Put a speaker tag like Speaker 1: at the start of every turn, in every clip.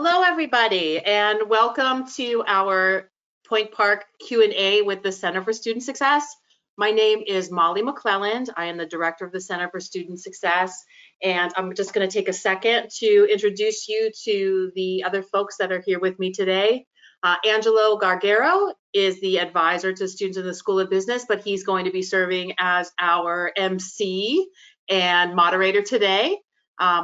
Speaker 1: Hello, everybody, and welcome to our Point Park Q&A with the Center for Student Success. My name is Molly McClelland. I am the Director of the Center for Student Success, and I'm just going to take a second to introduce you to the other folks that are here with me today. Angelo Gargaro is the advisor to students in the School of Business, but he's going to be serving as our MC and moderator today.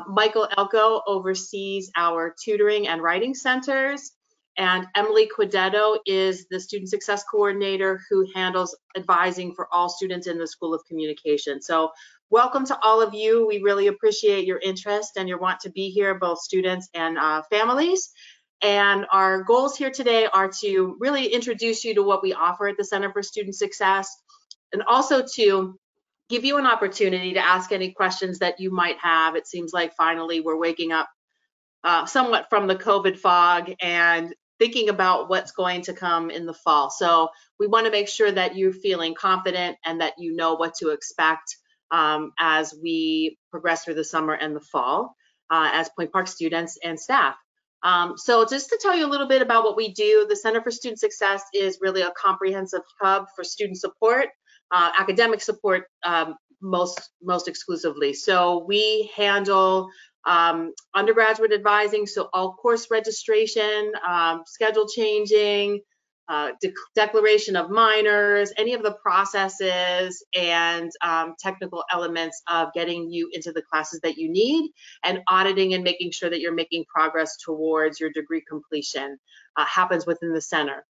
Speaker 1: Michael Elko oversees our tutoring and writing centers, and Emily Quidetto is the student success coordinator who handles advising for all students in the School of Communication. So welcome to all of you. We really appreciate your interest and your want to be here, both students and families. And our goals here today are to really introduce you to what we offer at the Center for Student Success, and also to give you an opportunity to ask any questions that you might have. It seems like finally we're waking up somewhat from the COVID fog and thinking about what's going to come in the fall. So we want to make sure that you're feeling confident and that you know what to expect as we progress through the summer and the fall as Point Park students and staff. So just to tell you a little bit about what we do, the Center for Student Success is really a comprehensive hub for student support, academic support most exclusively. So we handle undergraduate advising, so all course registration, schedule changing, declaration of minors, any of the processes and technical elements of getting you into the classes that you need, and auditing and making sure that you're making progress towards your degree completion happens within the center.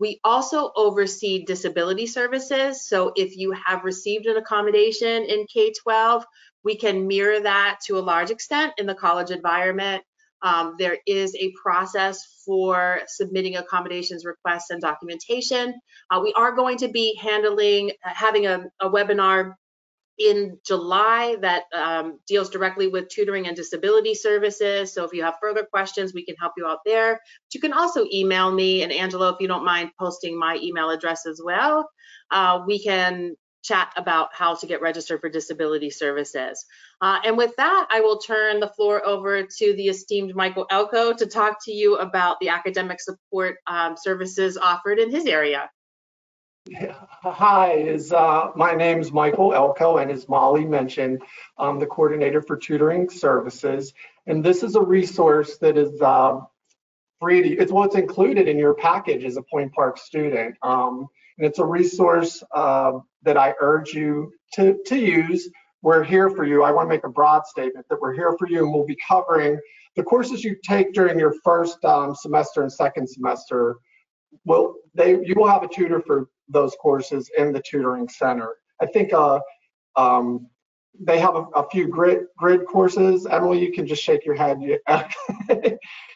Speaker 1: We also oversee disability services. So if you have received an accommodation in K-12, we can mirror that to a large extent in the college environment. There is a process for submitting accommodations requests and documentation. We are going to be having a webinar in July that deals directly with tutoring and disability services. So if you have further questions, we can help you out there. But you can also email me, and Angelo, if you don't mind posting my email address as well, we can chat about how to get registered for disability services. And with that, I will turn the floor over to the esteemed Michael Elko to talk to you about the academic support services offered in his area.
Speaker 2: Hi, my name's Michael Elko, and as Molly mentioned, I'm the coordinator for Tutoring Services. And this is a resource that is free. It's what's included in your package as a Point Park student. And it's a resource that I urge you to use. We're here for you. I want to make a broad statement that we're here for you, and we'll be covering the courses you take during your first semester and second semester. Well, you will have a tutor for those courses in the tutoring center. I think they have a few grid courses. Emily, you can just shake your head.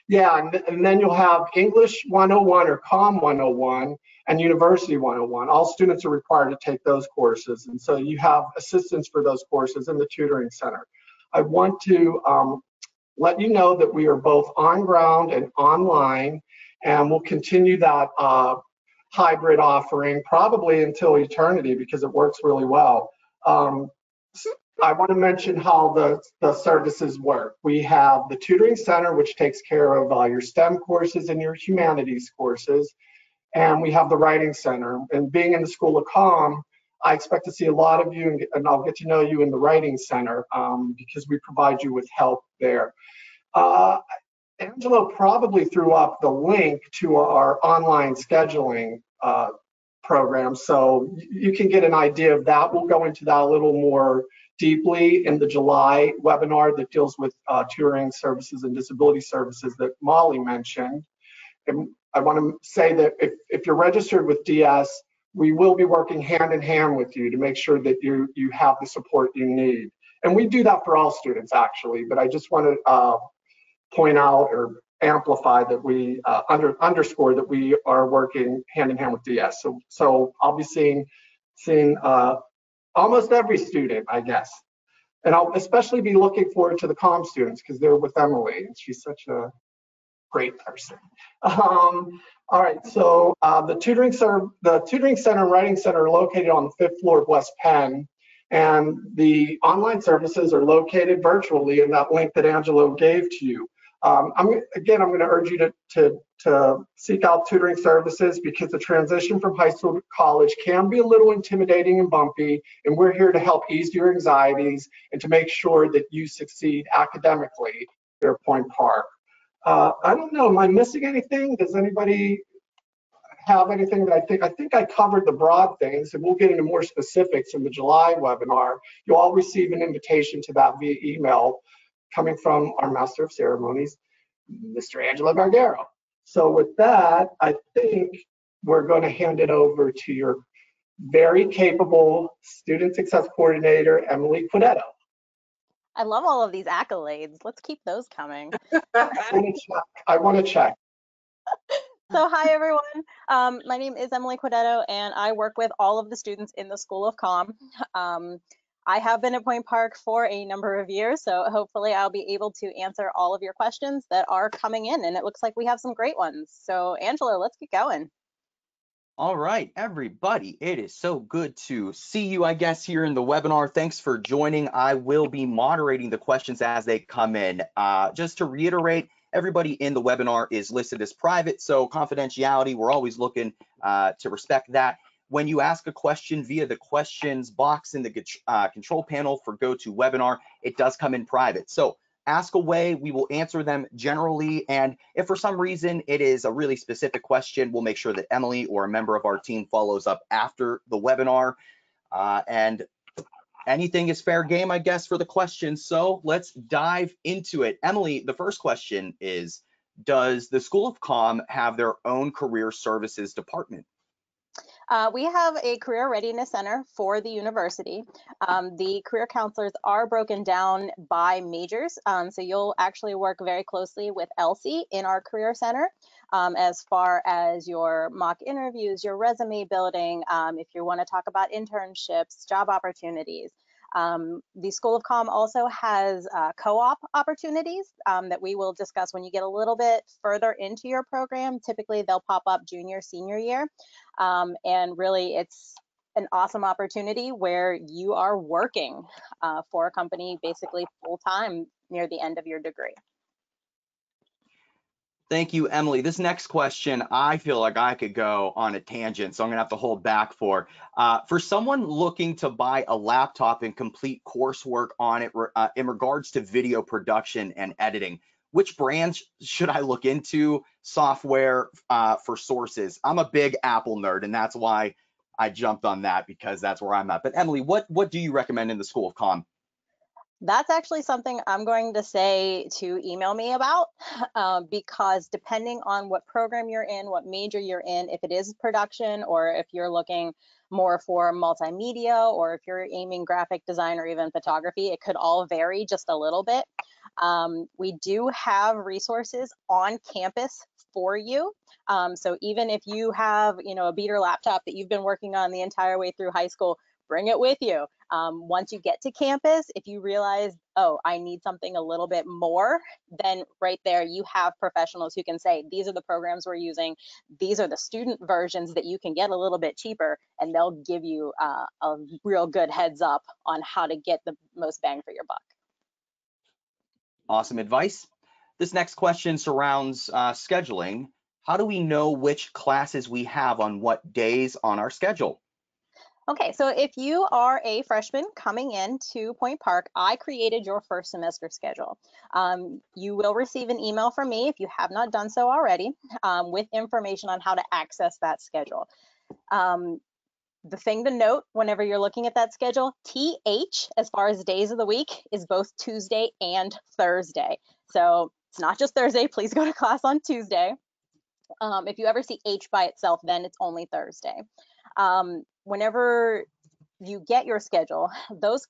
Speaker 2: Yeah, and then you'll have English 101 or COM 101 and University 101. All students are required to take those courses, and so you have assistance for those courses in the tutoring center. I want to let you know that we are both on ground and online, and we'll continue that hybrid offering probably until eternity because it works really well. I want to mention how the services work. We have the tutoring center, which takes care of your STEM courses and your humanities courses, and we have the writing center. And being in the School of Comm, I expect to see a lot of you, and I'll get to know you in the writing center because we provide you with help there. Angelo probably threw up the link to our online scheduling program, so you can get an idea of that. We'll go into that a little more deeply in the July webinar that deals with tutoring services and disability services that Molly mentioned. And I want to say that if you're registered with DS, we will be working hand in hand with you to make sure that you have the support you need. And we do that for all students, actually, but I just want to point out or amplify that we underscore that we are working hand in hand with DS. So I'll be seeing almost every student, I guess. And I'll especially be looking forward to the comm students because they're with Emily, and she's such a great person. All right, so the tutoring center and writing center are located on the 5th floor of West Penn, and the online services are located virtually in that link that Angelo gave to you. I'm going to urge you to seek out tutoring services, because the transition from high school to college can be a little intimidating and bumpy, and we're here to help ease your anxieties and to make sure that you succeed academically here at Point Park. I don't know, am I missing anything? Does anybody have anything that I think I covered the broad things, and we'll get into more specifics in the July webinar. You'll all receive an invitation to that via email coming from our Master of Ceremonies, Mr. Angelo Gargaro. So with that, I think we're going to hand it over to your very capable Student Success Coordinator, Emily Quidetto.
Speaker 3: I love all of these accolades. Let's keep those coming.
Speaker 2: I want to check.
Speaker 3: So hi, everyone. My name is Emily Quidetto, and I work with all of the students in the School of Comm. I have been at Point Park for a number of years, so hopefully I'll be able to answer all of your questions that are coming in, and it looks like we have some great ones. So Angelo, let's get going.
Speaker 4: All right, everybody, it is so good to see you, I guess, here in the webinar. Thanks for joining. I will be moderating the questions as they come in. Just to reiterate, everybody in the webinar is listed as private, so confidentiality, we're always looking to respect that. When you ask a question via the questions box in the control panel for GoToWebinar, it does come in private. So ask away, we will answer them generally, and if for some reason it is a really specific question, we'll make sure that Emily or a member of our team follows up after the webinar. And anything is fair game, I guess, for the questions. So let's dive into it. Emily, the first question is, does the School of Comm have their own career services department?
Speaker 3: We have a career readiness center for the university. The career counselors are broken down by majors, so you'll actually work very closely with Elsie in our career center as far as your mock interviews, your resume building, if you want to talk about internships, job opportunities. The School of Comm also has co-op opportunities that we will discuss when you get a little bit further into your program. Typically, they'll pop up junior, senior year. And really, it's an awesome opportunity where you are working for a company basically full-time near the end of your degree.
Speaker 4: Thank you, Emily. This next question, I feel like I could go on a tangent, so I'm gonna have to hold back for. For someone looking to buy a laptop and complete coursework on it in regards to video production and editing, which brands should I look into software for sources? I'm a big Apple nerd, and that's why I jumped on that, because that's where I'm at. But Emily, what do you recommend in the School of Comm?
Speaker 3: That's actually something I'm going to say to email me about, because depending on what program you're in, what major you're in, if it is production or if you're looking more for multimedia, or if you're aiming graphic design or even photography, it could all vary just a little bit. We do have resources on campus for you. So even if you have, a beater laptop that you've been working on the entire way through high school, bring it with you. Once you get to campus, if you realize, oh, I need something a little bit more, then right there you have professionals who can say, these are the programs we're using, these are the student versions that you can get a little bit cheaper, and they'll give you a real good heads up on how to get the most bang for your buck.
Speaker 4: Awesome advice. This next question surrounds scheduling. How do we know which classes we have on what days on our schedule?
Speaker 3: Okay, so if you are a freshman coming in to Point Park, I created your first semester schedule. You will receive an email from me if you have not done so already with information on how to access that schedule. The thing to note whenever you're looking at that schedule, TH, as far as days of the week, is both Tuesday and Thursday. So it's not just Thursday, please go to class on Tuesday. If you ever see H by itself, then it's only Thursday. Whenever you get your schedule, those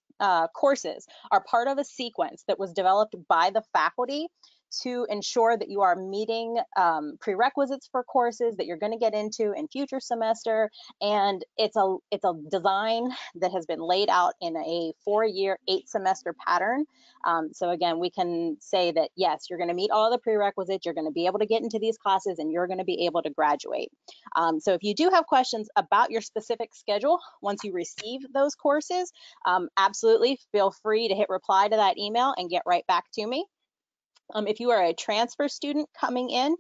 Speaker 3: courses are part of a sequence that was developed by the faculty to ensure that you are meeting prerequisites for courses that you're going to get into in future semester. And it's a design that has been laid out in a 4-year, 8-semester pattern. So again, we can say that, yes, you're going to meet all the prerequisites, you're going to be able to get into these classes, and you're going to be able to graduate. So if you do have questions about your specific schedule, once you receive those courses, absolutely feel free to hit reply to that email and get right back to me. If you are a transfer student coming in,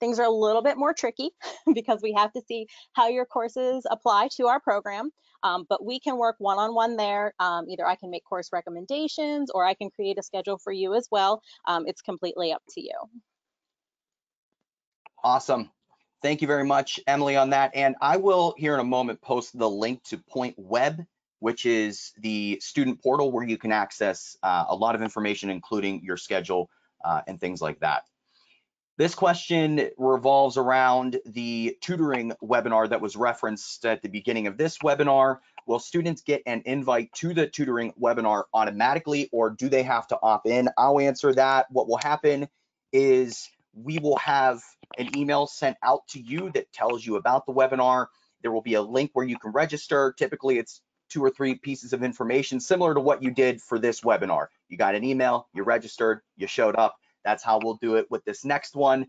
Speaker 3: things are a little bit more tricky because we have to see how your courses apply to our program. But we can work one-on-one there. Either I can make course recommendations or I can create a schedule for you as well. It's completely up to you.
Speaker 4: Awesome. Thank you very much, Emily, on that. And I will here in a moment post the link to Point Web, which is the student portal where you can access a lot of information, including your schedule and things like that. This question revolves around the tutoring webinar that was referenced at the beginning of this webinar. Will students get an invite to the tutoring webinar automatically, or do they have to opt in? I'll answer that. What will happen is we will have an email sent out to you that tells you about the webinar. There will be a link where you can register. Typically, it's 2 or 3 pieces of information similar to what you did for this webinar. You got an email, you registered, you showed up. That's how we'll do it with this next one.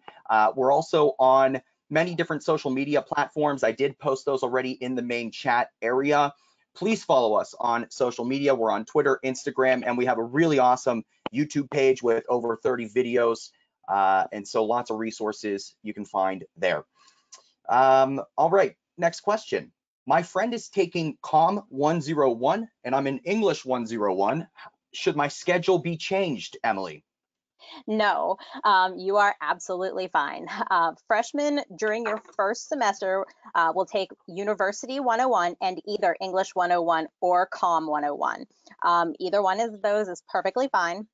Speaker 4: We're also on many different social media platforms. I did post those already in the main chat area. Please follow us on social media. We're on Twitter, Instagram, and we have a really awesome YouTube page with over 30 videos. And so lots of resources you can find there. All right, next question. My friend is taking COM 101 and I'm in English 101. Should my schedule be changed, Emily?
Speaker 3: No, you are absolutely fine. Freshmen during your first semester will take University 101 and either English 101 or COM 101. Either one of those is perfectly fine.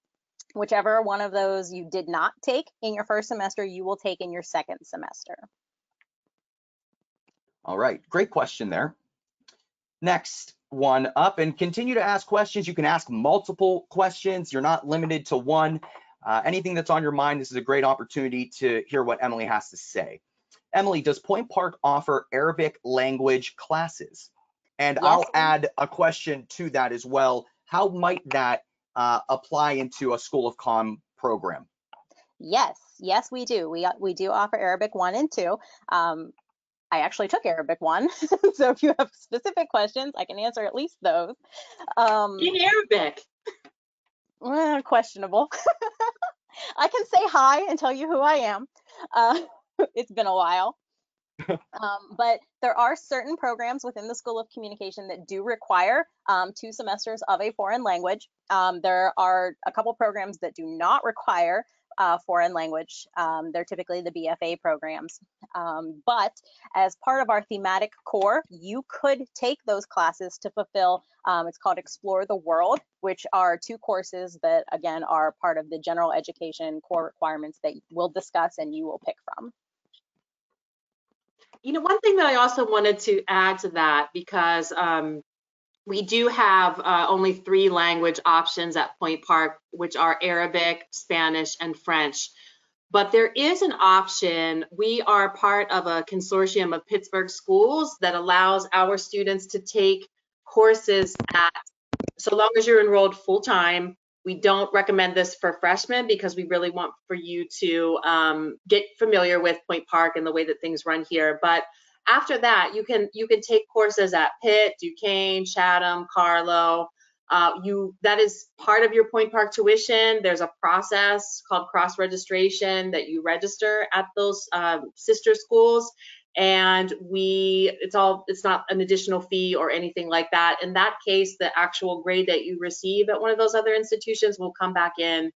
Speaker 3: Whichever one of those you did not take in your first semester, you will take in your second semester.
Speaker 4: All right, great question there. Next one up, and continue to ask questions. You can ask multiple questions. You're not limited to one. Anything that's on your mind, this is a great opportunity to hear what Emily has to say. Emily, does Point Park offer Arabic language classes? And yes, I'll add a question to that as well. How might that apply into a School of Comm program?
Speaker 3: Yes, we do. We do offer Arabic 1 and 2. I actually took Arabic 1, so if you have specific questions, I can answer at least those.
Speaker 1: In Arabic?
Speaker 3: Well, questionable. I can say hi and tell you who I am. It's been a while. But there are certain programs within the School of Communication that do require 2 semesters of a foreign language. There are a couple programs that do not require foreign language. They're typically the BFA programs. But as part of our thematic core, you could take those classes to fulfill, it's called Explore the World, which are 2 courses that, again, are part of the general education core requirements that we'll discuss and you will pick from.
Speaker 1: You know, one thing that I also wanted to add to that, because we do have only 3 language options at Point Park, which are Arabic, Spanish, and French. But there is an option. We are part of a consortium of Pittsburgh schools that allows our students to take courses at, so long as you're enrolled full-time. We don't recommend this for freshmen because we really want for you to get familiar with Point Park and the way that things run here. But after that, you can take courses at Pitt, Duquesne, Chatham, Carlow. That is part of your Point Park tuition. There's a process called cross-registration that you register at those sister schools. And it's not an additional fee or anything like that. In that case, the actual grade that you receive at one of those other institutions will come back in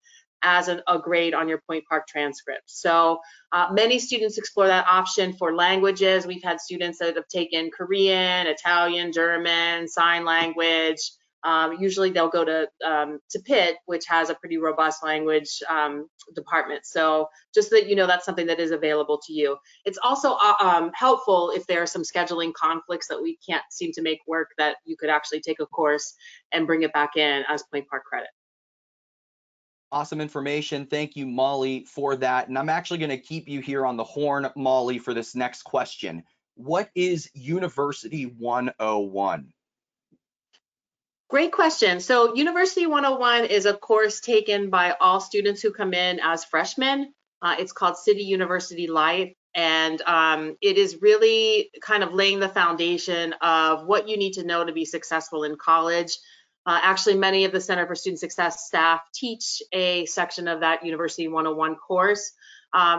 Speaker 1: as a grade on your Point Park transcript. So many students explore that option for languages. We've had students that have taken Korean, Italian, German, sign language. Usually they'll go to Pitt, which has a pretty robust language department. So just that you know that's something that is available to you. It's also helpful if there are some scheduling conflicts that we can't seem to make work, that you could actually take a course and bring it back in as Point Park credit.
Speaker 4: Awesome information. Thank you, Molly, for that. And I'm actually going to keep you here on the horn, Molly, for this next question. What is University 101?
Speaker 1: Great question. So University 101 is a course taken by all students who come in as freshmen. It's called City University Life, and it is really kind of laying the foundation of what you need to know to be successful in college. Actually, many of the Center for Student Success staff teach a section of that University 101 course.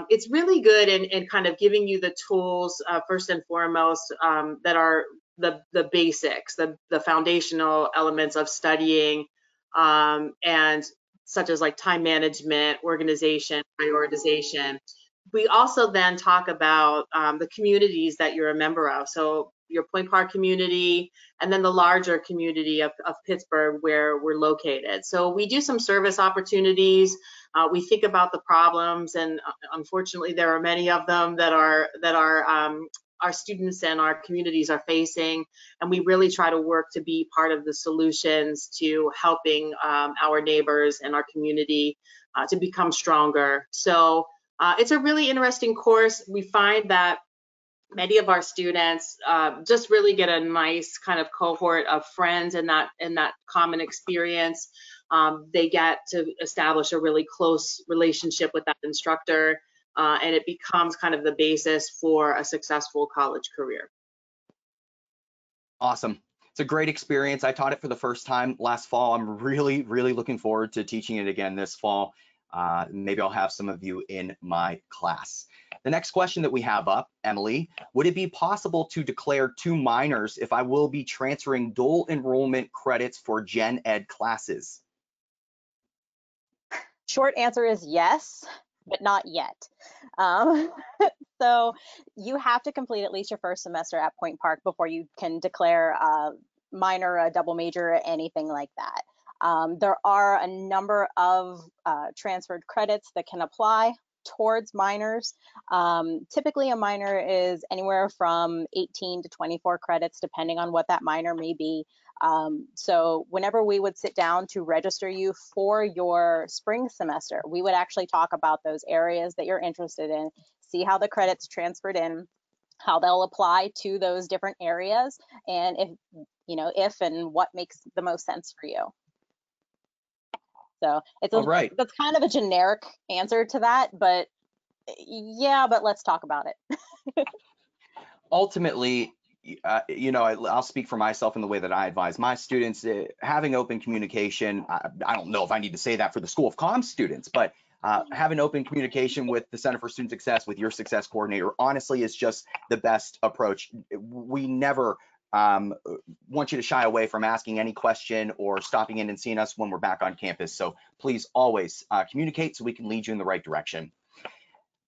Speaker 1: It's really good in kind of giving you the tools, first and foremost, that are the basics, the foundational elements of studying, and such as like time management, organization, prioritization. We also then talk about the communities that you're a member of. So your Point Park community, and then the larger community of Pittsburgh where we're located. So we do some service opportunities. We think about the problems, and unfortunately there are many of them that our students and our communities are facing, and we really try to work to be part of the solutions to helping our neighbors and our community to become stronger. So it's a really interesting course. We find that many of our students just really get a nice kind of cohort of friends in that common experience. They get to establish a really close relationship with that instructor, and it becomes kind of the basis for a successful college career.
Speaker 4: Awesome. It's a great experience. I taught it for the first time last fall. I'm really, really looking forward to teaching it again this fall. Maybe I'll have some of you in my class. The next question that we have up, Emily, would it be possible to declare 2 minors if I will be transferring dual enrollment credits for Gen Ed classes?
Speaker 3: Short answer is yes, but not yet. So you have to complete at least your first semester at Point Park before you can declare a minor, a double major, or anything like that. There are a number of transferred credits that can apply towards minors. Typically a minor is anywhere from 18 to 24 credits, depending on what that minor may be. So whenever we would sit down to register you for your spring semester, we would actually talk about those areas that you're interested in, see how the credits transferred in, how they'll apply to those different areas, and if and what makes the most sense for you. So that's kind of a generic answer to that, but yeah, but let's talk about it.
Speaker 4: Ultimately, I'll speak for myself in the way that I advise my students. Having open communication, I don't know if I need to say that for the School of Comm students, but having open communication with the Center for Student Success, with your success coordinator, honestly is just the best approach. We never want you to shy away from asking any question or stopping in and seeing us when we're back on campus. So please always communicate so we can lead you in the right direction.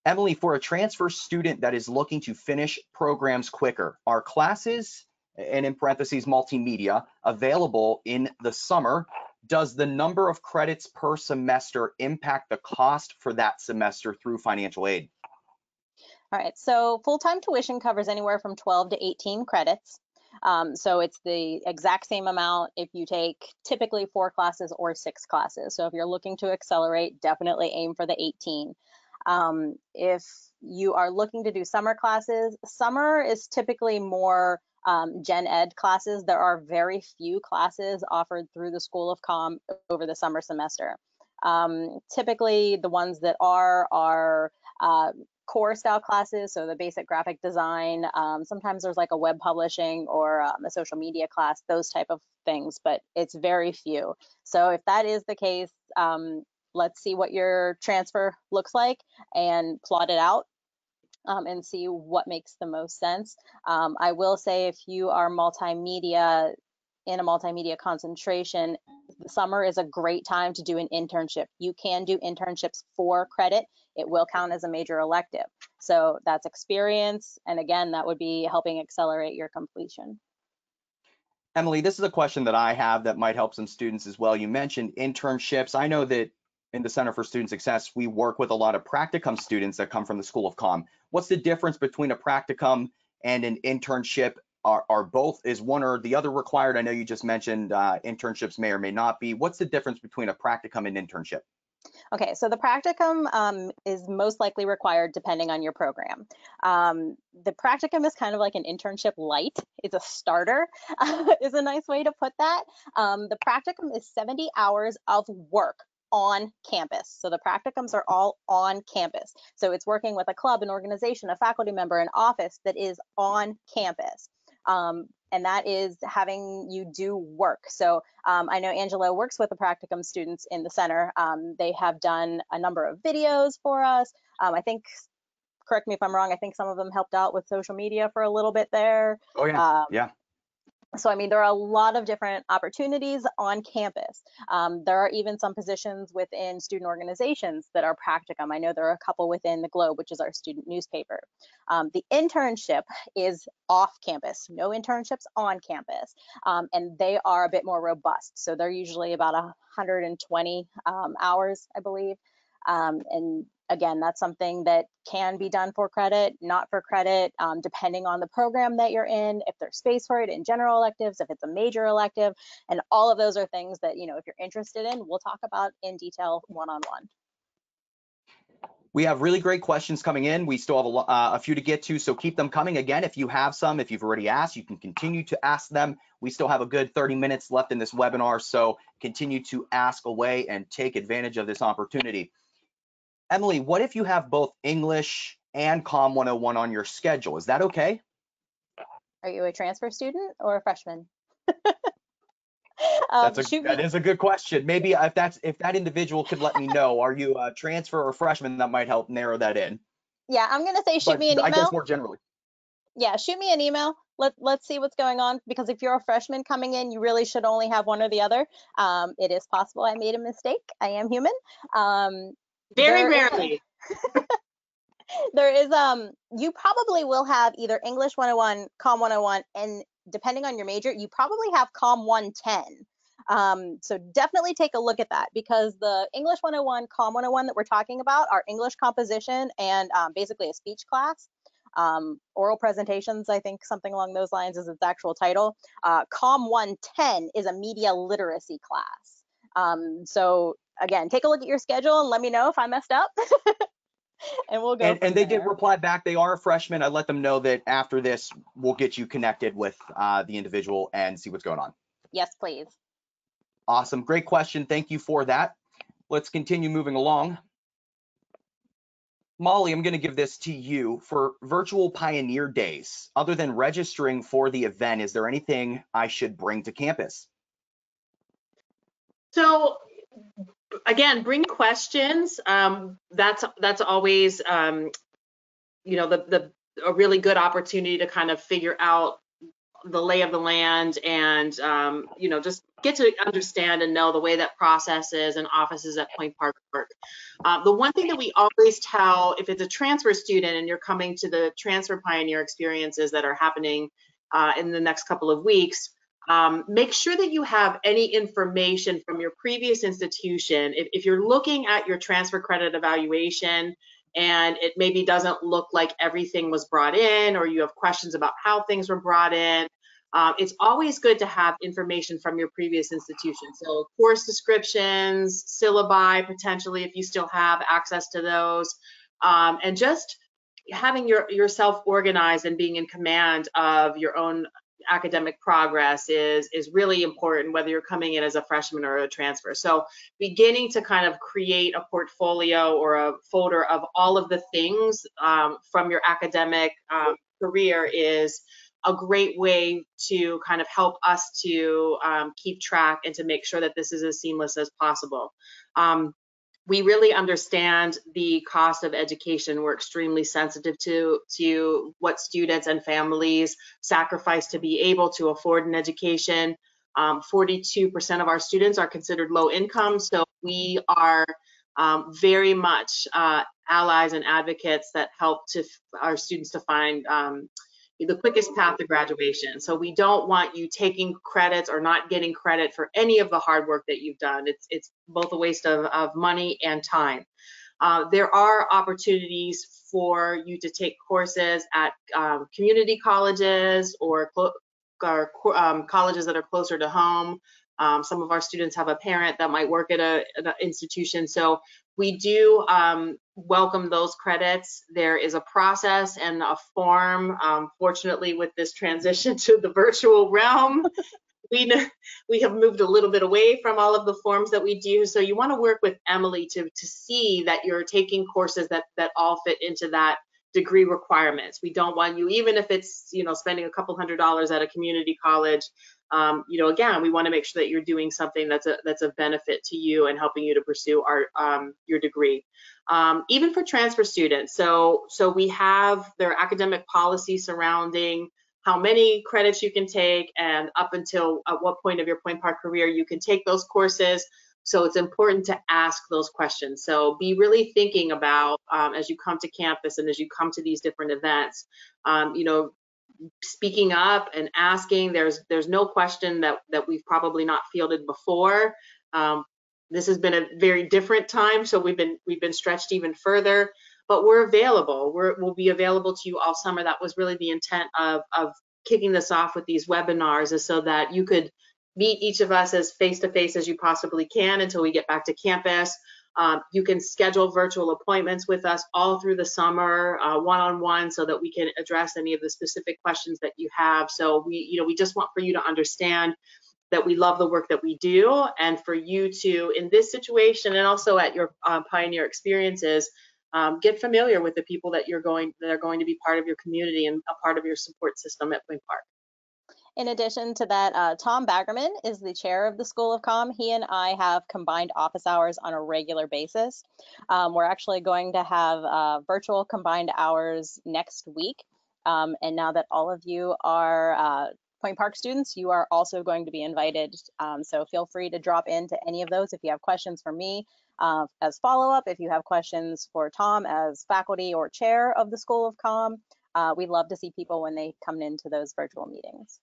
Speaker 4: Emily, for a transfer student that is looking to finish programs quicker, are classes, and in parentheses multimedia, available in the summer? Does the number of credits per semester impact the cost for that semester through financial aid?
Speaker 3: All right, so full-time tuition covers anywhere from 12 to 18 credits. So it's the exact same amount if you take typically 4 classes or 6 classes. So if you're looking to accelerate, definitely aim for the 18. If you are looking to do summer classes, summer is typically more Gen Ed classes. There are very few classes offered through the School of Comm over the summer semester. Typically the ones that are core style classes, so the basic graphic design. Sometimes there's like a web publishing or a social media class, those type of things, but it's very few. So if that is the case, let's see what your transfer looks like and plot it out and see what makes the most sense. I will say if you are multimedia, in a multimedia concentration, the summer is a great time to do an internship. You can do internships for credit. It will count as a major elective. So that's experience. And again, that would be helping accelerate your completion.
Speaker 4: Emily, this is a question that I have that might help some students as well. You mentioned internships. I know that in the Center for Student Success, we work with a lot of Practicum students that come from the School of Comm. What's the difference between a Practicum and an internship? Is one or the other required? I know you just mentioned internships may or may not be. What's the difference between a Practicum and internship?
Speaker 3: Okay, so the Practicum is most likely required depending on your program. The Practicum is kind of like an internship light. It's a starter, is a nice way to put that. The Practicum is 70 hours of work on campus. So the practicums are all on campus. So it's working with a club, an organization, a faculty member, an office that is on campus. and that is having you do work. So I know Angelo works with the Practicum students in the center. They have done a number of videos for us. I think, correct me if I'm wrong, I think some of them helped out with social media for a little bit there.
Speaker 4: Oh yeah, yeah.
Speaker 3: So, I mean, there are a lot of different opportunities on campus. There are even some positions within student organizations that are practicum. I know there are a couple within the Globe, which is our student newspaper. The internship is off campus, no internships on campus, and they are a bit more robust. So they're usually about 120 hours, I believe. And again, that's something that can be done for credit, not for credit, depending on the program that you're in, if there's space for it in general electives, if it's a major elective, and all of those are things that, you know, if you're interested in, we'll talk about in detail one-on-one.
Speaker 4: We have really great questions coming in. We still have a few to get to, so keep them coming. Again, if you have some, if you've already asked, you can continue to ask them. We still have a good 30 minutes left in this webinar, so continue to ask away and take advantage of this opportunity. Emily, what if you have both English and Comm 101 on your schedule? Is that okay?
Speaker 3: Are you a transfer student or a freshman?
Speaker 4: That is a good question. Maybe if that individual could let me know, are you a transfer or freshman? That might help narrow that in.
Speaker 3: Yeah, I'm gonna say shoot me an email.
Speaker 4: I guess more generally.
Speaker 3: Yeah, shoot me an email. Let's see what's going on, because if you're a freshman coming in, you really should only have one or the other. It is possible I made a mistake. I am human.
Speaker 1: Very rarely.
Speaker 3: There is, you probably will have either English 101, Comm 101, and depending on your major, you probably have Comm 110. So definitely take a look at that, because the English 101, Comm 101 that we're talking about are English composition and basically a speech class. Oral presentations, I think something along those lines is its actual title. Comm 110 is a media literacy class. So again, take a look at your schedule and let me know if I messed up. And we'll go.
Speaker 4: And they did reply back. They are a freshman. I let them know that after this, we'll get you connected with the individual and see what's going on.
Speaker 3: Yes, please.
Speaker 4: Awesome. Great question. Thank you for that. Let's continue moving along. Molly, I'm going to give this to you. For virtual pioneer days, other than registering for the event, is there anything I should bring to campus?
Speaker 1: So again, bring questions. That's always, you know, a really good opportunity to kind of figure out the lay of the land and, you know, just get to understand and know the way that processes and offices at Point Park work. The one thing that we always tell, if it's a transfer student and you're coming to the transfer pioneer experiences that are happening in the next couple of weeks, make sure that you have any information from your previous institution. If you're looking at your transfer credit evaluation and it maybe doesn't look like everything was brought in, or you have questions about how things were brought in, it's always good to have information from your previous institution. So course descriptions, syllabi, potentially if you still have access to those, and just having yourself organized and being in command of your own academic progress is really important, whether you're coming in as a freshman or a transfer. So beginning to kind of create a portfolio or a folder of all of the things from your academic career is a great way to kind of help us to keep track and to make sure that this is as seamless as possible. We really understand the cost of education. We're extremely sensitive to what students and families sacrifice to be able to afford an education. 42% of our students are considered low income, so we are very much allies and advocates that help our students to find the quickest path to graduation. So we don't want you taking credits or not getting credit for any of the hard work that you've done. It's both a waste of money and time. There are opportunities for you to take courses at community colleges or colleges that are closer to home. Some of our students have a parent that might work at an institution. So we do welcome those credits. There is a process and a form. Fortunately, with this transition to the virtual realm, we have moved a little bit away from all of the forms that we do. So you want to work with Emily to see that you're taking courses that all fit into that degree requirements. We don't want you, even if it's, you know, spending a couple $100s at a community college, you know, again, we want to make sure that you're doing something that's of benefit to you and helping you to pursue your degree. Even for transfer students, so we have their academic policy surrounding how many credits you can take and up until at what point of your Point Park career you can take those courses. So it's important to ask those questions. So be really thinking about as you come to campus and as you come to these different events, you know, speaking up and asking. There's no question that we've probably not fielded before. This has been a very different time, so we've been stretched even further. But we're available. We'll be available to you all summer. That was really the intent of kicking this off with these webinars, is so that you could meet each of us as face-to-face as you possibly can until we get back to campus. You can schedule virtual appointments with us all through the summer, one-on-one, so that we can address any of the specific questions that you have. So we just want for you to understand that we love the work that we do, and for you to, in this situation and also at your Pioneer experiences, get familiar with the people that are going to be part of your community and a part of your support system at Point Park.
Speaker 3: In addition to that, Tom Baggerman is the chair of the School of Comm. He and I have combined office hours on a regular basis. We're actually going to have virtual combined hours next week. And now that all of you are Point Park students, you are also going to be invited. So feel free to drop into any of those if you have questions for me as follow-up, if you have questions for Tom as faculty or chair of the School of Comm. We love to see people when they come into those virtual meetings.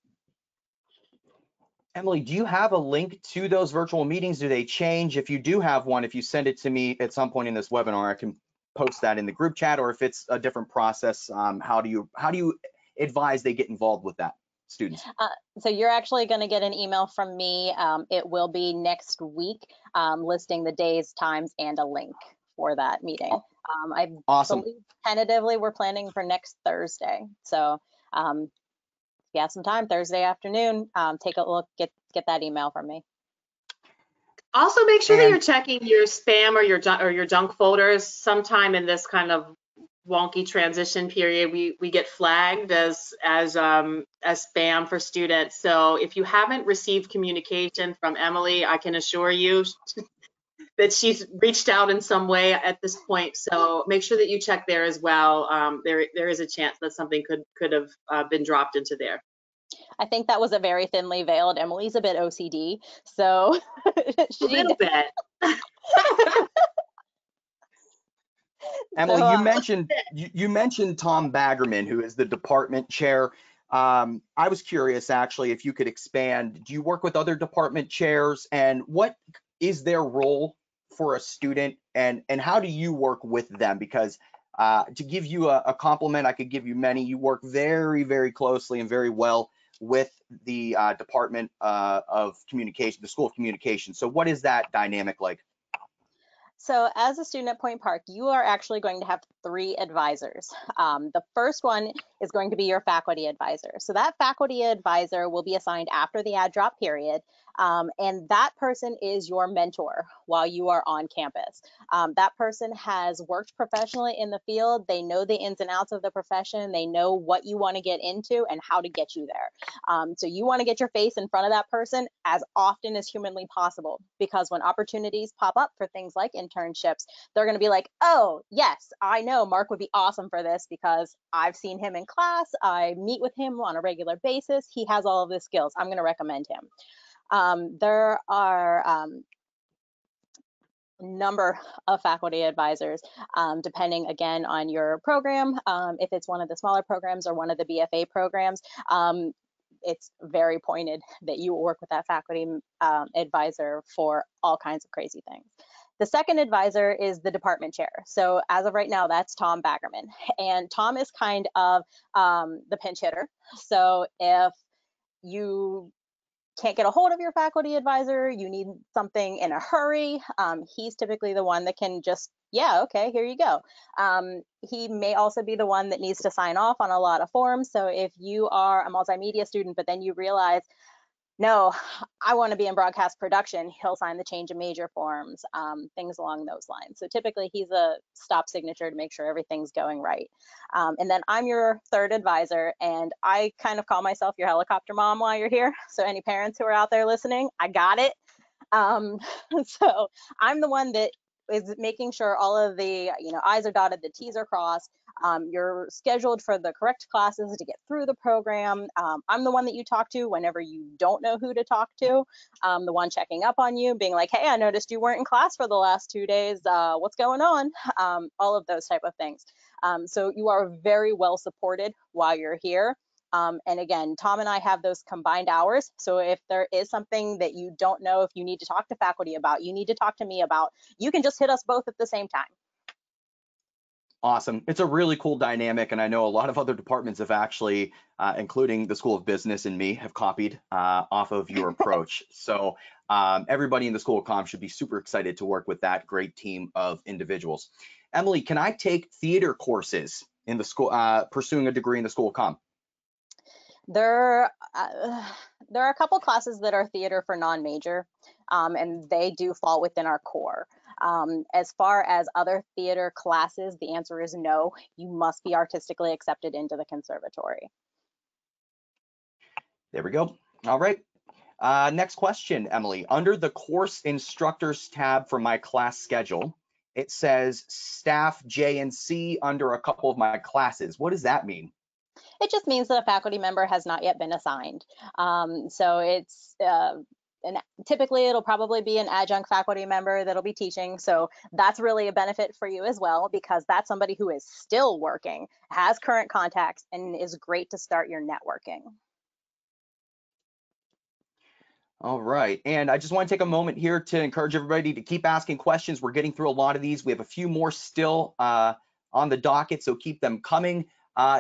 Speaker 4: Emily, do you have a link to those virtual meetings? Do they change? If you do have one, if you send it to me at some point in this webinar, I can post that in the group chat. Or if it's a different process, how do you advise they get involved with that, students?
Speaker 3: So you're actually going to get an email from me. It will be next week, listing the days, times, and a link for that meeting. I believe tentatively we're planning for next Thursday. So if you have some time, Thursday afternoon, take a look, get that email from me.
Speaker 1: Also, make sure that you're checking your spam or your junk folders. Sometime in this kind of wonky transition period, we get flagged as spam for students. So if you haven't received communication from Emily, I can assure you that she's reached out in some way at this point. So make sure that you check there as well. There is a chance that something could have been dropped into there.
Speaker 3: I think that was a very thinly veiled. Emily's a bit OCD, so
Speaker 1: a little bit.
Speaker 4: Emily, you mentioned Tom Baggerman, who is the department chair. I was curious, actually, if you could expand. Do you work with other department chairs, and what is their role for a student, and how do you work with them? Because to give you a compliment, I could give you many. You work very, very closely and very well with the Department of Communication, the School of Communication. So what is that dynamic like?
Speaker 3: So as a student at Point Park, you are actually going to have 3 advisors. The first one is going to be your faculty advisor. So that faculty advisor will be assigned after the add drop period. And that person is your mentor while you are on campus. That person has worked professionally in the field. They know the ins and outs of the profession. They know what you want to get into and how to get you there. So you want to get your face in front of that person as often as humanly possible, because when opportunities pop up for things like internships, they're going to be like, oh, yes, I know Mark would be awesome for this because I've seen him in class. I meet with him on a regular basis. He has all of the skills. I'm going to recommend him. There are a number of faculty advisors, depending again on your program. If it's one of the smaller programs or one of the BFA programs, it's very pointed that you will work with that faculty advisor for all kinds of crazy things. The second advisor is the department chair. So as of right now, that's Tom Baggerman. And Tom is kind of the pinch hitter. So if you can't get a hold of your faculty advisor, you need something in a hurry, he's typically the one that can just, yeah, okay, here you go. He may also be the one that needs to sign off on a lot of forms. So if you are a multimedia student, but then you realize, no, I want to be in broadcast production, he'll sign the change of major forms, things along those lines. So typically he's a stop signature to make sure everything's going right. And then I'm your third advisor, and I kind of call myself your helicopter mom while you're here. So any parents who are out there listening, I got it. So I'm the one that is making sure all of the I's are dotted, the T's are crossed. You're scheduled for the correct classes to get through the program. I'm the one that you talk to whenever you don't know who to talk to. The one checking up on you, being like, hey, I noticed you weren't in class for the last 2 days. What's going on? All of those type of things. So you are very well supported while you're here. And again, Tom and I have those combined hours. So if there is something that you don't know, if you need to talk to faculty about, you need to talk to me about, you can just hit us both at the same time.
Speaker 4: Awesome. It's a really cool dynamic, and I know a lot of other departments have actually, including the School of Business and me, have copied off of your approach. So everybody in the School of Comm should be super excited to work with that great team of individuals. Emily, can I take theater courses in the school, pursuing a degree in the School of Comm?
Speaker 3: There are a couple classes that are theater for non-major, and they do fall within our core. As far as other theater classes, the answer is no. You must be artistically accepted into the conservatory.
Speaker 4: There we go. All right. Next question, Emily. Under the course instructors tab for my class schedule, it says staff J and C under a couple of my classes. What does that mean?
Speaker 3: It just means that a faculty member has not yet been assigned. So it's typically it'll probably be an adjunct faculty member that'll be teaching. So that's really a benefit for you as well, because that's somebody who is still working, has current contacts, and is great to start your networking.
Speaker 4: All right, and I just want to take a moment here to encourage everybody to keep asking questions. We're getting through a lot of these. We have a few more still on the docket, so keep them coming.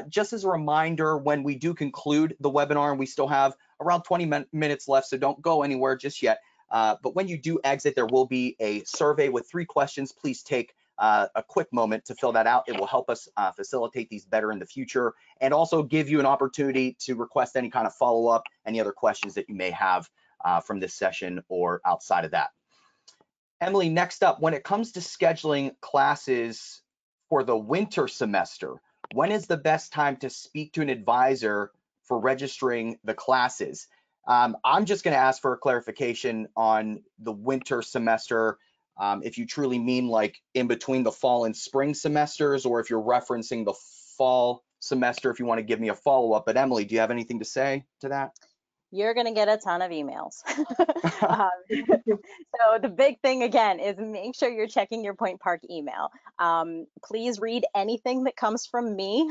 Speaker 4: Just as a reminder, when we do conclude the webinar, and we still have around 20 minutes left, so don't go anywhere just yet. But when you do exit, there will be a survey with 3 questions. Please take a quick moment to fill that out. It will help us facilitate these better in the future, and also give you an opportunity to request any kind of follow-up, any other questions that you may have from this session or outside of that. Emily, next up, when it comes to scheduling classes for the winter semester, when is the best time to speak to an advisor for registering the classes? I'm just going to ask for a clarification on the winter semester, if you truly mean like in between the fall and spring semesters, or if you're referencing the fall semester, if you want to give me a follow-up. But Emily, do you have anything to say to that?
Speaker 3: You're going to get a ton of emails. So the big thing again is make sure you're checking your Point Park email. Please read anything that comes from me.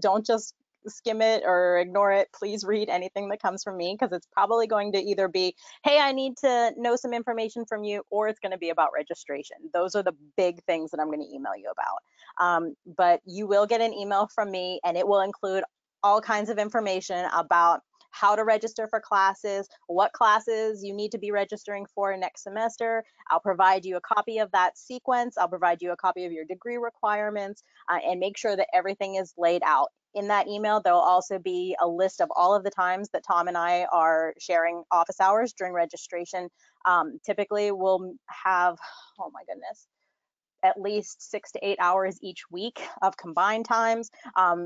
Speaker 3: Don't just skim it or ignore it. Please read anything that comes from me, because it's probably going to either be, hey, I need to know some information from you, or it's going to be about registration. Those are the big things that I'm going to email you about. But you will get an email from me, and it will include all kinds of information about how to register for classes, what classes you need to be registering for next semester. I'll provide you a copy of that sequence. I'll provide you a copy of your degree requirements, and make sure that everything is laid out. In that email, there'll also be a list of all of the times that Tom and I are sharing office hours during registration. Typically, we'll have, oh my goodness, at least 6 to 8 hours each week of combined times.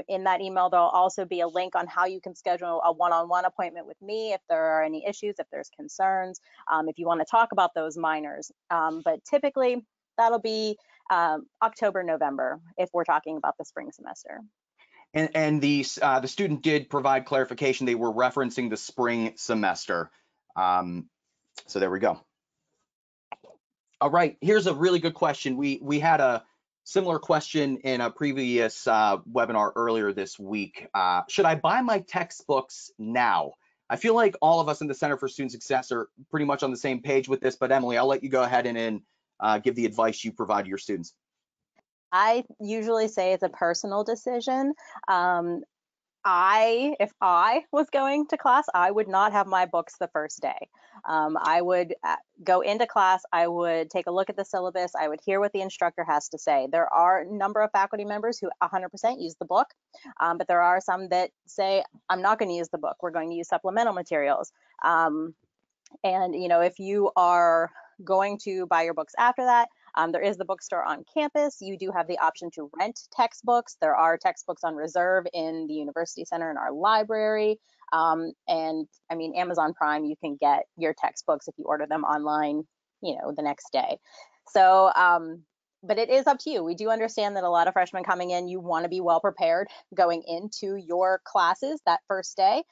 Speaker 3: In that email, there'll also be a link on how you can schedule a one-on-one appointment with me if there are any issues, if there's concerns, if you want to talk about those minors. But typically, that'll be October, November, if we're talking about the spring semester.
Speaker 4: And the student did provide clarification. They were referencing the spring semester. So there we go. All right, here's a really good question. We had a similar question in a previous webinar earlier this week. Should I buy my textbooks now? I feel like all of us in the Center for Student Success are pretty much on the same page with this, but Emily, I'll let you go ahead and give the advice you provide to your students.
Speaker 3: I usually say it's a personal decision. if I was going to class, I would not have my books the first day. I would go into class, I would take a look at the syllabus, I would hear what the instructor has to say. There are a number of faculty members who 100% use the book, but there are some that say, I'm not going to use the book, we're going to use supplemental materials. And if you are going to buy your books after that, there is the bookstore on campus. You do have the option to rent textbooks. There are textbooks on reserve in the University Center in our library. And I mean, Amazon Prime, you can get your textbooks if you order them online, the next day. So, but it is up to you. We do understand that a lot of freshmen coming in, you want to be well prepared going into your classes that first day.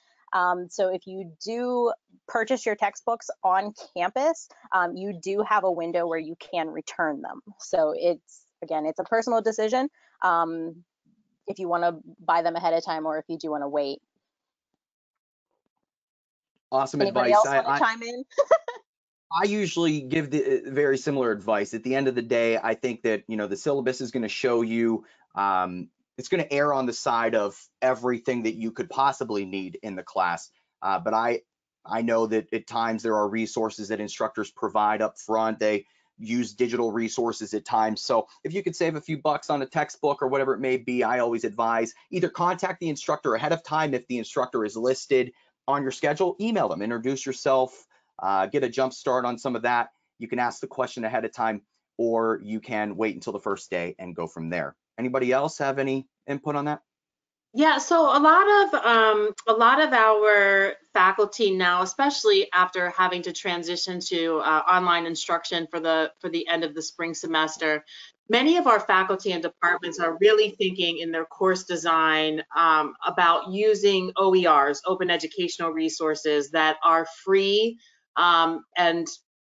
Speaker 3: So if you do purchase your textbooks on campus, you do have a window where you can return them. So it's a personal decision if you want to buy them ahead of time or if you do want to wait.
Speaker 4: Awesome
Speaker 3: Anybody
Speaker 4: advice.
Speaker 3: else want to chime in?
Speaker 4: I usually give the very similar advice. At the end of the day, I think that the syllabus is going to show you it's going to err on the side of everything that you could possibly need in the class. But I know that at times there are resources that instructors provide up front. They use digital resources at times. So if you could save a few bucks on a textbook or whatever it may be, I always advise either contact the instructor ahead of time. If the instructor is listed on your schedule, email them, introduce yourself, get a jump start on some of that. You can ask the question ahead of time, or you can wait until the first day and go from there. Anybody else have any input on that?
Speaker 1: Yeah, so a lot of our faculty now, especially after having to transition to online instruction for the end of the spring semester, many of our faculty and departments are really thinking in their course design about using OERs, open educational resources that are free, and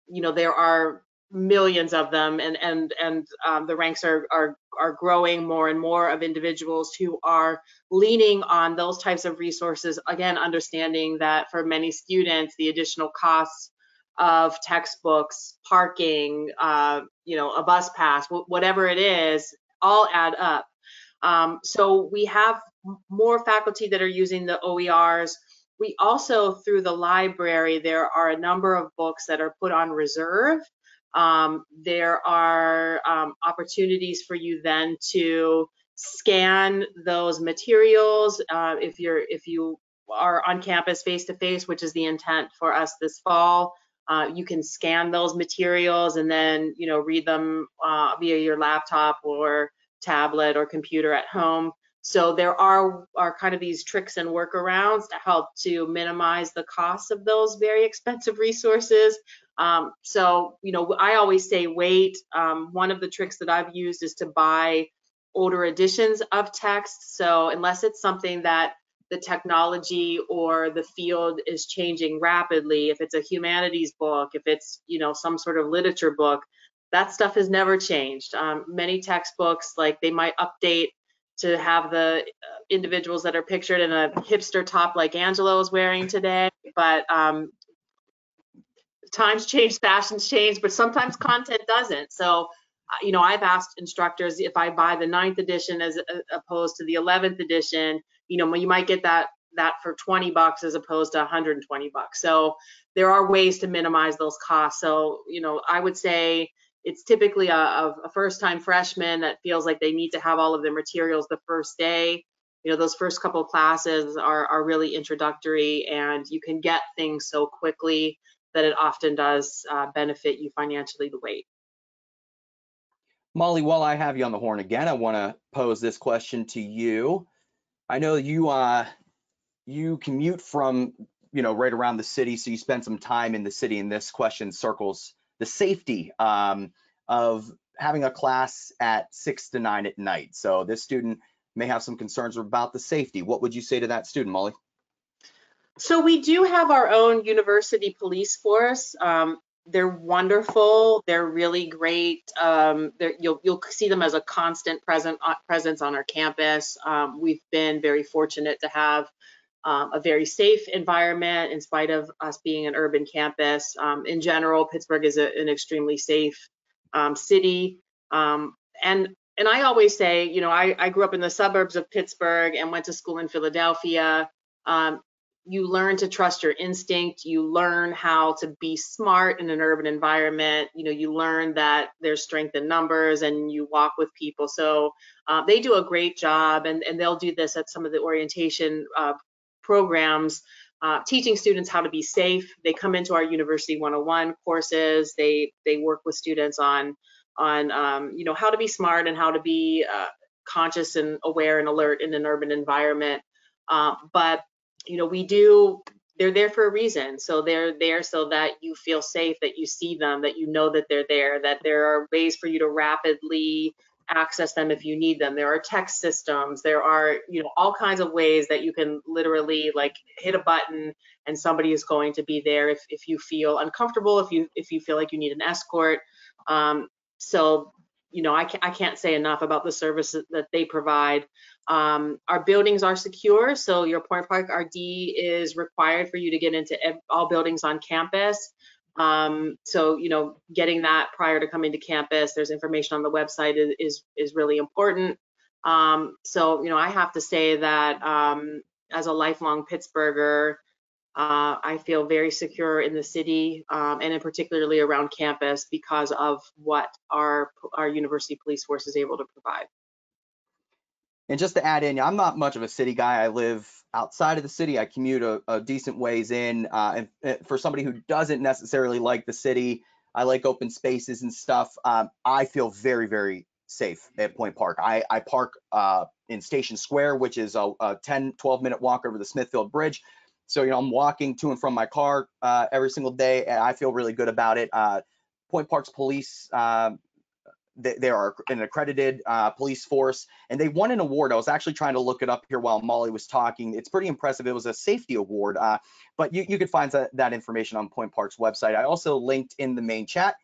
Speaker 1: there are millions of them, and the ranks are growing more and more of individuals who are leaning on those types of resources, again, understanding that for many students, the additional costs of textbooks, parking, a bus pass, whatever it is, all add up. So we have more faculty that are using the OERs. We also, through the library, there are a number of books that are put on reserve. There are opportunities for you then to scan those materials if you are on campus face-to-face, which is the intent for us this fall. You can scan those materials and then read them via your laptop or tablet or computer at home. So there are kind of these tricks and workarounds to help to minimize the cost of those very expensive resources. So I always say wait. One of the tricks that I've used is to buy older editions of text. So unless it's something that the technology or the field is changing rapidly, if it's a humanities book, if it's some sort of literature book, that stuff has never changed. Many textbooks, like, they might update to have the individuals that are pictured in a hipster top like Angelo is wearing today, but times change, fashions change, but sometimes content doesn't. So I've asked instructors, if I buy the 9th edition as opposed to the 11th edition, you might get that for $20 as opposed to $120. So there are ways to minimize those costs. So I would say it's typically a first-time freshman that feels like they need to have all of their materials the first day. Those first couple of classes are really introductory, and you can get things so quickly that it often does benefit you financially to wait.
Speaker 4: Molly, while I have you on the horn again, I want to pose this question to you. I know you commute from right around the city, so you spend some time in the city, and this question circles the safety of having a class at 6 to 9 at night. So this student may have some concerns about the safety. What would you say to that student, Molly?
Speaker 1: So we do have our own university police force. They're wonderful. They're really great. You'll see them as a constant presence on our campus. We've been very fortunate to have a very safe environment in spite of us being an urban campus. In general, Pittsburgh is an extremely safe city. And and I always say, you know, I grew up in the suburbs of Pittsburgh and went to school in Philadelphia. You learn to trust your instinct. You learn how to be smart in an urban environment. You know, you learn that there's strength in numbers and you walk with people. So they do a great job, and they'll do this at some of the orientation programs, teaching students how to be safe. They come into our University 101 courses. They work with students on you know, how to be smart and how to be conscious and aware and alert in an urban environment. But you know, they're there for a reason. So they're there so that you feel safe, that you see them, that you know that they're there, that there are ways for you to rapidly access them if you need them. There are text systems. There are, you know, all kinds of ways that you can literally like hit a button and somebody is going to be there if you feel uncomfortable, if you feel like you need an escort. So, you know, I can't say enough about the services that they provide. Our buildings are secure, so your Point Park RD is required for you to get into all buildings on campus. So, you know, getting that prior to coming to campus, there's information on the website is really important. So, you know, I have to say that as a lifelong Pittsburgher, I feel very secure in the city, and in particularly around campus because of what our university police force is able to provide.
Speaker 4: And just to add in, I'm not much of a city guy. I live outside of the city. I commute a decent ways in. And for somebody who doesn't necessarily like the city, I like open spaces and stuff. I feel very, very safe at Point Park. I park in Station Square, which is a 10, 12-minute walk over the Smithfield Bridge. So, you know, I'm walking to and from my car every single day, and I feel really good about it. Point Park's police, they are an accredited police force, and they won an award. I was actually trying to look it up here while Molly was talking. It's pretty impressive. It was a safety award, but you could find that information on Point Park's website. I also linked in the main chat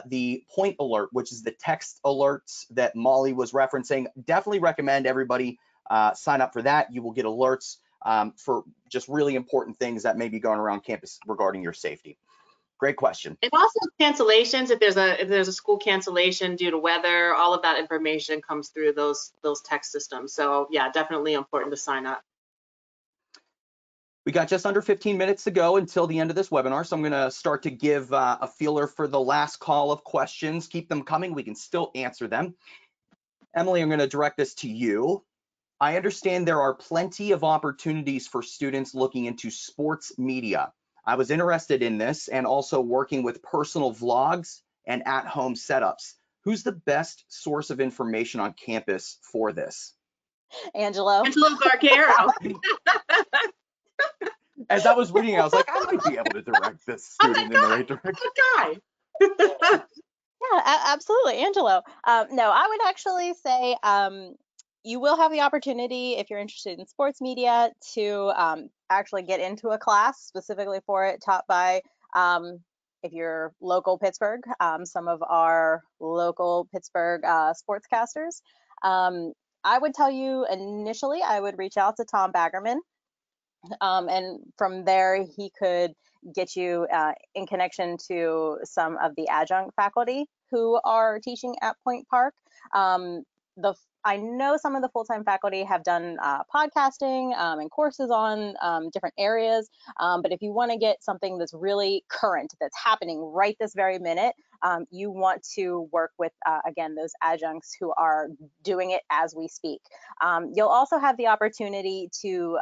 Speaker 4: the Point Alert, which is the text alerts that Molly was referencing. Definitely recommend everybody sign up for that. You will get alerts for just really important things that may be going around campus regarding your safety. Great question.
Speaker 1: And also cancellations, if there's a school cancellation due to weather, all of that information comes through those text systems. So yeah, definitely important to sign up.
Speaker 4: We got just under 15 minutes to go until the end of this webinar, so I'm going to start to give a feeler for the last call of questions. Keep them coming. We can still answer them. Emily, I'm going to direct this to you. I understand there are plenty of opportunities for students looking into sports media. I was interested in this and also working with personal vlogs and at-home setups. Who's the best source of information on campus for this?
Speaker 3: Angelo.
Speaker 1: Angelo Gargaro.
Speaker 4: As I was reading, I was like, I might be able to direct this student in the right direction.
Speaker 1: Good guy.
Speaker 3: Yeah, absolutely, Angelo. No, I would actually say you will have the opportunity, if you're interested in sports media, to actually get into a class specifically for it, taught by, if you're local Pittsburgh, some of our local Pittsburgh sportscasters. I would tell you initially, I would reach out to Tom Baggerman. And from there, he could get you in connection to some of the adjunct faculty who are teaching at Point Park. I know some of the full-time faculty have done podcasting and courses on different areas, but if you want to get something that's really current, that's happening right this very minute, you want to work with, again, those adjuncts who are doing it as we speak. You'll also have the opportunity to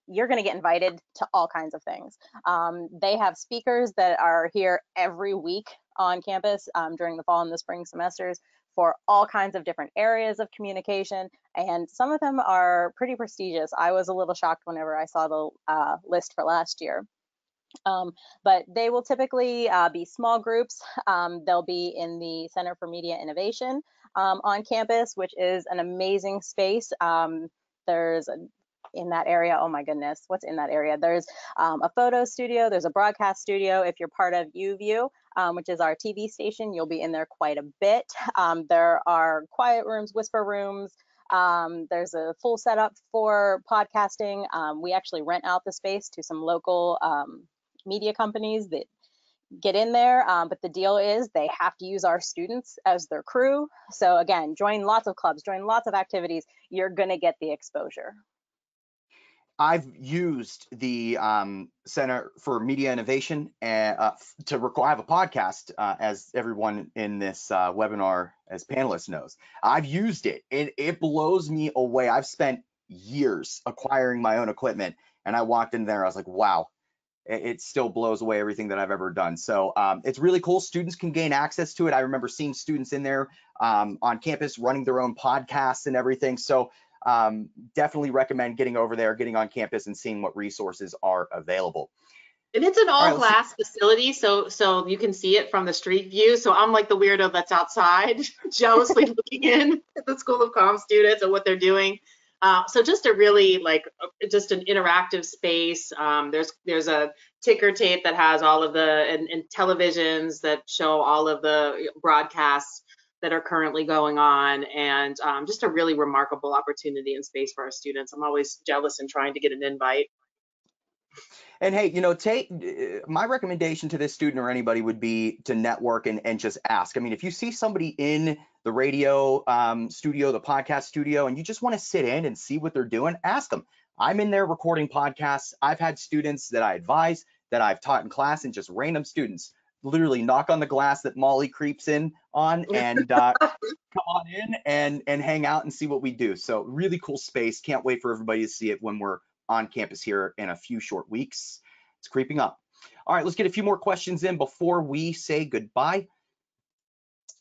Speaker 3: you're going to get invited to all kinds of things. They have speakers that are here every week on campus during the fall and the spring semesters for all kinds of different areas of communication, and some of them are pretty prestigious. I was a little shocked whenever I saw the list for last year. But they will typically be small groups. They'll be in the Center for Media Innovation on campus, which is an amazing space. There's in that area, oh my goodness, what's in that area? There's a photo studio, there's a broadcast studio. If you're part of UView, which is our TV station, you'll be in there quite a bit. There are quiet rooms, whisper rooms. There's a full setup for podcasting. We actually rent out the space to some local media companies that get in there. But the deal is they have to use our students as their crew. So again, join lots of clubs, join lots of activities. You're going to get the exposure.
Speaker 4: I've used the Center for Media Innovation to record. I have a podcast, as everyone in this webinar as panelists knows. I've used it. It blows me away. I've spent years acquiring my own equipment, and I walked in there. I was like, wow. It still blows away everything that I've ever done. So it's really cool. Students can gain access to it. I remember seeing students in there on campus running their own podcasts and everything. So definitely recommend getting over there, getting on campus and seeing what resources are available.
Speaker 1: And it's an all
Speaker 4: right,
Speaker 1: glass facility, so you can see it from the street view. So I'm like the weirdo that's outside, jealously looking in at the School of Comm students and what they're doing. So just a really just an interactive space. There's a ticker tape that has all of the and televisions that show all of the broadcasts that are currently going on, and just a really remarkable opportunity and space for our students. I'm always jealous and trying to get an invite.
Speaker 4: And hey, my recommendation to this student or anybody would be to network and just ask. I mean, if you see somebody in the radio studio, the podcast studio, and you just want to sit in and see what they're doing, ask them. I'm in there recording podcasts. I've had students that I advise, that I've taught in class, and just random students literally knock on the glass that Molly creeps in on and come on in and hang out and see what we do. So really cool space. Can't wait for everybody to see it when we're on campus here in a few short weeks. It's creeping up. All right, let's get a few more questions in before we say goodbye.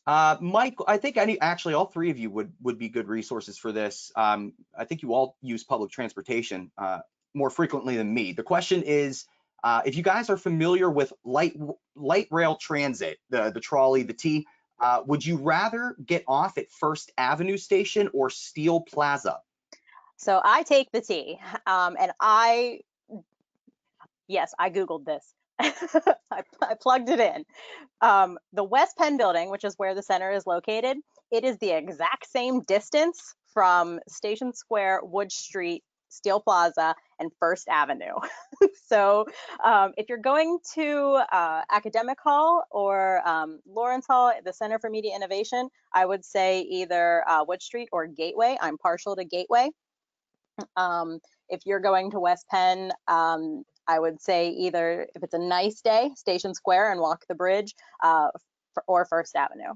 Speaker 4: Mike, I think actually all three of you would be good resources for this. I think you all use public transportation more frequently than me. The question is, if you guys are familiar with light rail transit, the trolley, the T, would you rather get off at First Avenue Station or Steel Plaza?
Speaker 3: So I take the T, and yes, I Googled this. I plugged it in. The West Penn building, which is where the center is located, it is the exact same distance from Station Square, Wood Street, Steel Plaza, and First Avenue. So if you're going to Academic Hall or Lawrence Hall, the Center for Media Innovation, I would say either Wood Street or Gateway. I'm partial to Gateway. If you're going to West Penn, I would say either, if it's a nice day, Station Square and walk the bridge, or First Avenue.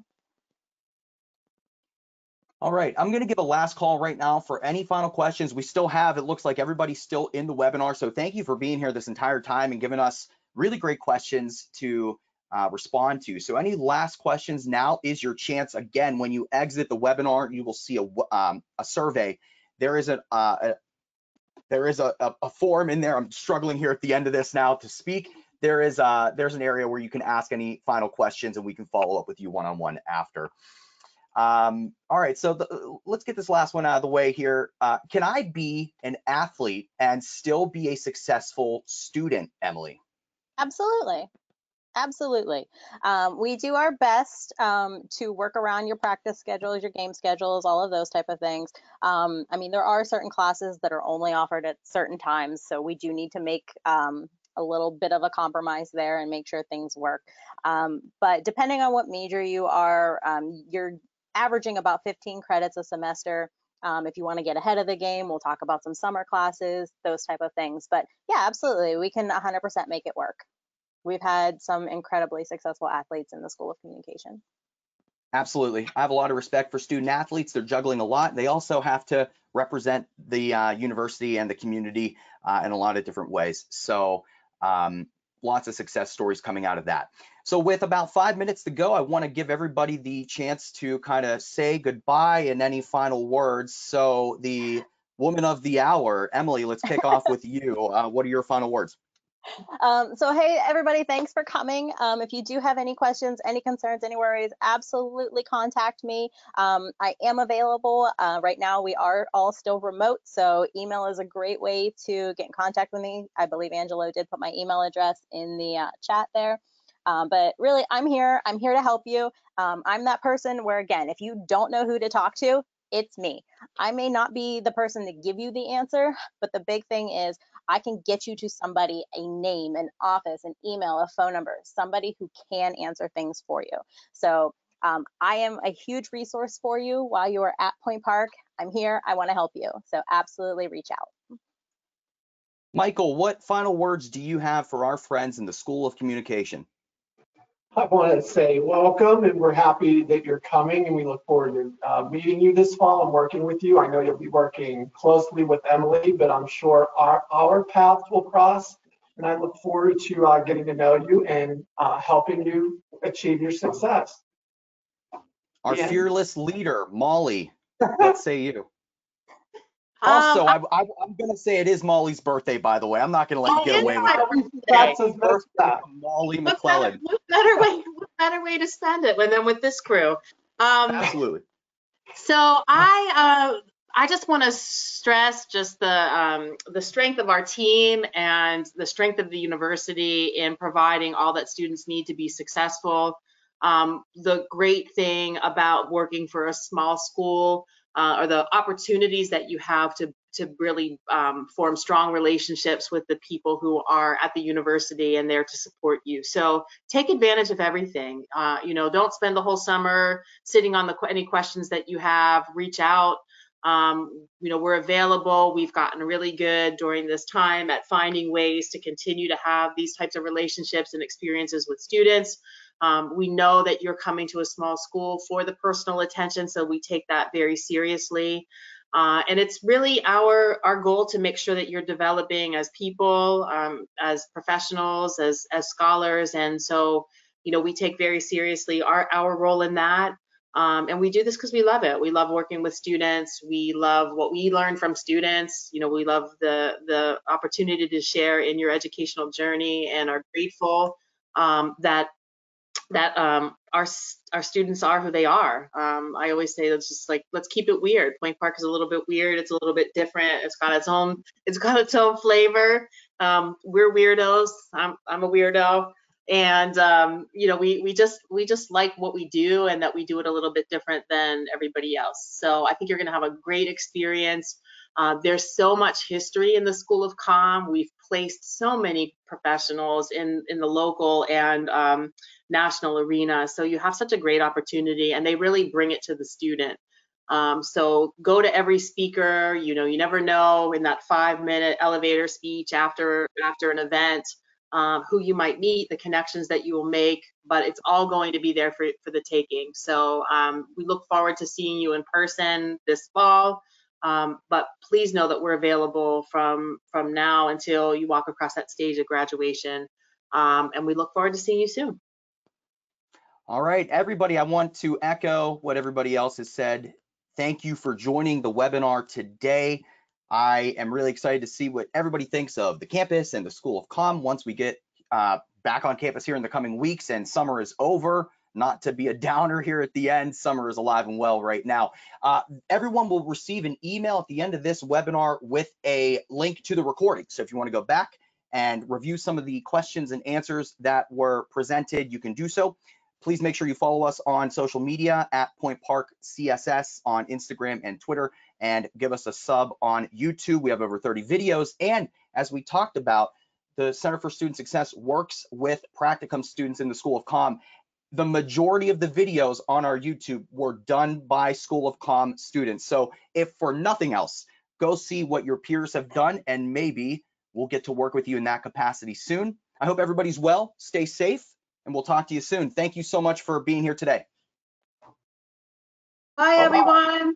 Speaker 4: All right, I'm going to give a last call right now for any final questions. We still have, it looks like everybody's still in the webinar. So thank you for being here this entire time and giving us really great questions to respond to. So any last questions, now is your chance. Again, when you exit the webinar, you will see a survey. There is a form in there. I'm struggling here at the end of this now to speak. There's an area where you can ask any final questions and we can follow up with you one-on-one after. All right, so let's get this last one out of the way here. Can I be an athlete and still be a successful student, Emily?
Speaker 3: Absolutely. Absolutely. We do our best to work around your practice schedules, your game schedules, all of those type of things. I mean, there are certain classes that are only offered at certain times, so we do need to make a little bit of a compromise there and make sure things work. But depending on what major you are, you're averaging about 15 credits a semester. If you want to get ahead of the game, we'll talk about some summer classes, those type of things. But yeah, absolutely, we can 100% make it work. We've had some incredibly successful athletes in the School of Communication.
Speaker 4: Absolutely. I have a lot of respect for student athletes. They're juggling a lot. They also have to represent the university and the community in a lot of different ways. So lots of success stories coming out of that. So with about 5 minutes to go, I want to give everybody the chance to kind of say goodbye and any final words. So the woman of the hour, Emily, let's kick off with you. What are your final words?
Speaker 3: So hey, everybody, thanks for coming. If you do have any questions, any concerns, any worries, absolutely contact me. I am available. Right now, we are all still remote, so email is a great way to get in contact with me. I believe Angelo did put my email address in the chat there. But really, I'm here to help you. I'm that person where, again, if you don't know who to talk to, it's me. I may not be the person to give you the answer, but the big thing is I can get you to somebody, a name, an office, an email, a phone number, somebody who can answer things for you. So I am a huge resource for you while you are at Point Park. I'm here. I want to help you. So absolutely reach out.
Speaker 4: Michael, what final words do you have for our friends in the School of Communication?
Speaker 2: I want to say welcome, and we're happy that you're coming, and we look forward to meeting you this fall and working with you. I know you'll be working closely with Emily, but I'm sure our paths will cross, and I look forward to getting to know you and helping you achieve your success.
Speaker 4: Our
Speaker 2: Yeah.
Speaker 4: fearless leader, Molly, what say you? Also, I'm going to say it is Molly's birthday, by the way. I'm not going to let you get away with it.
Speaker 2: That's his
Speaker 4: Birthday
Speaker 2: birthday.
Speaker 4: to Molly
Speaker 1: What
Speaker 4: McClelland.
Speaker 1: what better way to spend it than with this crew?
Speaker 4: Absolutely.
Speaker 1: So I just want to stress just the strength of our team and the strength of the university in providing all that students need to be successful. The great thing about working for a small school are the opportunities that you have to really form strong relationships with the people who are at the university and there to support you. So take advantage of everything. Don't spend the whole summer sitting on any questions that you have. Reach out. We're available. We've gotten really good during this time at finding ways to continue to have these types of relationships and experiences with students. We know that you're coming to a small school for the personal attention, so we take that very seriously. And it's really our goal to make sure that you're developing as people, as professionals, as scholars. And so, we take very seriously our role in that. And we do this because we love it. We love working with students. We love what we learn from students. We love the opportunity to share in your educational journey, and are grateful that our students are who they are. I always say that's just like, let's keep it weird. Point Park is a little bit weird. It's a little bit different. It's got its own flavor. We're weirdos. I'm a weirdo. And we just like what we do, and that we do it a little bit different than everybody else. So I think you're going to have a great experience. There's so much history in the School of Comm. We've placed so many professionals in the local and national arena. So you have such a great opportunity, and they really bring it to the student. So go to every speaker. You never know in that 5-minute elevator speech after an event who you might meet, the connections that you will make, but it's all going to be there for the taking. So we look forward to seeing you in person this fall. But please know that we're available from now until you walk across that stage of graduation. And we look forward to seeing you soon.
Speaker 4: All right, everybody, I want to echo what everybody else has said. Thank you for joining the webinar today. I am really excited to see what everybody thinks of the campus and the School of Comm once we get back on campus here in the coming weeks and summer is over. Not to be a downer here at the end, summer is alive and well right now. Everyone will receive an email at the end of this webinar with a link to the recording. So if you want to go back and review some of the questions and answers that were presented, you can do so. Please make sure you follow us on social media at Point Park CSS on Instagram and Twitter, and give us a sub on YouTube. We have over 30 videos. And as we talked about, the Center for Student Success works with Practicum students in the School of Comm. The majority of the videos on our YouTube were done by School of Comm students. So if for nothing else, go see what your peers have done, and maybe we'll get to work with you in that capacity soon. I hope everybody's well, stay safe, and we'll talk to you soon. Thank you so much for being here today.
Speaker 1: Bye, everyone.